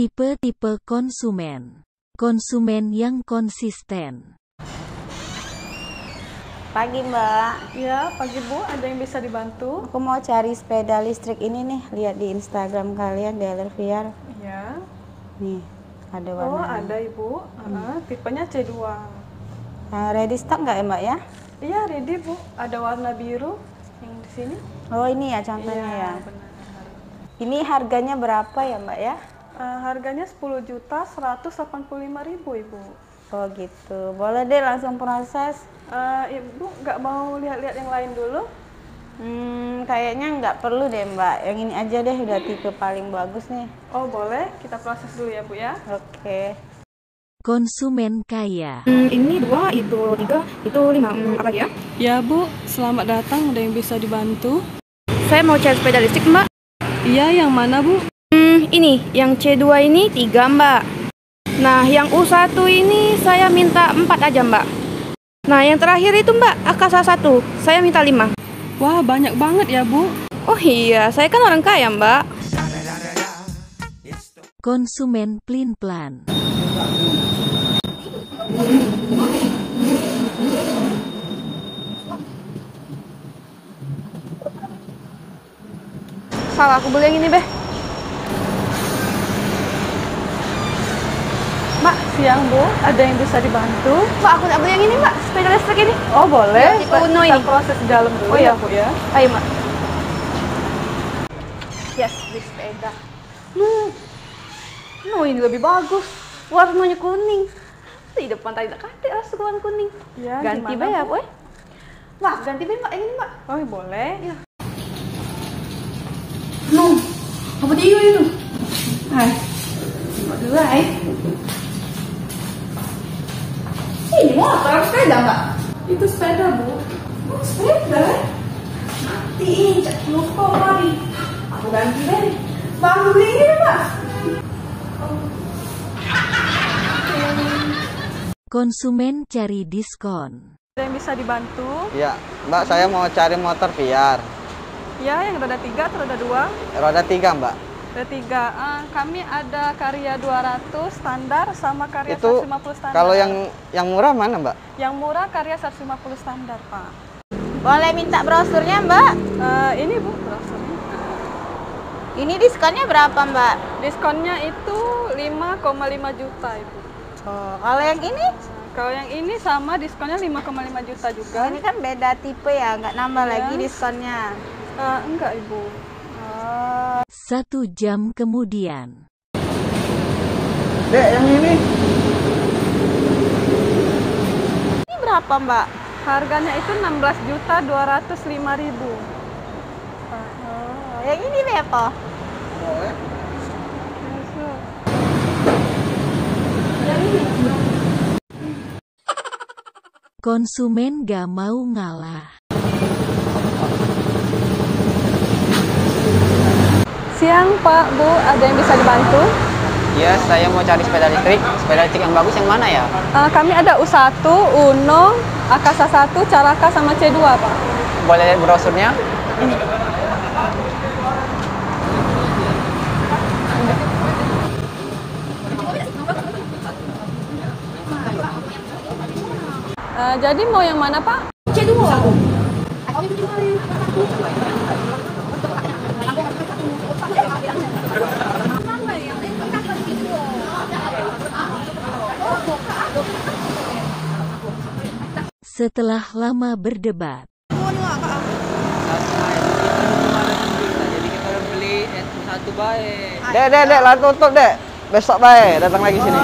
Tipe-tipe konsumen. Konsumen yang konsisten. Pagi Mbak. Ya, pagi Bu, ada yang bisa dibantu? Aku mau cari sepeda listrik ini nih, lihat di Instagram kalian, Dealer Ya. Nih, ada warna. Oh, ada Ibu. Tipenya C2. Ready stock nggak ya Mbak ya? Iya, ready Bu. Ada warna biru yang di sini. Oh ini ya contohnya Iya, ya. benar. Ini harganya berapa ya Mbak ya? Harganya 10.185.000 Ibu. Oh gitu, boleh deh langsung proses. Ibu nggak mau lihat-lihat yang lain dulu? Kayaknya nggak perlu deh Mbak, yang ini aja deh, udah tipe paling bagus nih. Oh boleh, kita proses dulu ya Bu ya. Oke. Konsumen kaya. Ini 2, itu 3, itu 5. Apa lagi ya? Ya Bu, selamat datang. Ada yang bisa dibantu? Saya mau cari sepeda listrik, Mbak. Iya, yang mana Bu? Ini, yang C2 ini 3, Mbak. Nah, yang U1 ini saya minta 4 aja, Mbak. Nah, yang terakhir itu, Mbak, Akasa 1. Saya minta 5. Wah, banyak banget ya Bu. Oh iya, saya kan orang kaya, Mbak. Konsumen plin-plan. Salah, aku beli yang ini, Beh. Mbak, siang Bu, ada yang bisa dibantu? Mbak, aku tak beli yang ini, Mbak. Sepeda listrik ini. Oh boleh, Ya, tipe Uno kita ini. proses di dalam dulu Oh, iya. ya Bu ya. Ayo, Mbak. Yes, beli sepeda. Ini lebih bagus. Warnanya kuning. Di depan tadi tak ada rasa warna kuning. Ya, Ganti gimana, Mbak ya, Bu? Bu? Mbak, ganti Mbak yang ini, Mbak. Oh boleh. Ya. Apa dia itu? Mbak dulu, Ini motor, sepeda, Mbak. Itu sepeda Bu. Oh, sepeda. Mati, cek lupa lagi. Aku ganti deh. Mbak, aku beli ini, Mbak. Konsumen cari diskon. Ada yang bisa dibantu? Ya, Mbak, saya mau cari motor VR. Ya, yang roda 3 atau roda 2? Roda 3, Mbak. Roda 3. Kami ada Karya 200 standar sama Karya Itu 150 standar. kalau yang murah mana, Mbak? Yang murah Karya 150 standar, Pak. Boleh minta brosurnya Mbak? Ini Bu, brosurnya. Ini diskonnya berapa Mbak? Diskonnya itu 5,5 juta Ibu. Oh, kalau yang ini? Kalau yang ini sama diskonnya 5,5 juta juga. Ini kan beda tipe ya, nggak nambah Iya. lagi diskonnya. Enggak Ibu. 1 jam kemudian. Dek, yang ini. Ini berapa Mbak? Harganya itu 16.205.000. Yang ini berapa? Konsumen gak mau ngalah. Siang Pak, Bu, ada yang bisa dibantu? Ya, saya mau cari sepeda listrik. Sepeda listrik yang bagus yang mana ya? Kami ada U1, Uno, Akasa 1, Caraka, sama C2 Pak. Boleh lihat brosurnya? Jadi mau yang mana Pak? Setelah lama berdebat. Jadi kita beli satu baik. Dek, lah tutup, Dek. Besok baik, datang lagi sini.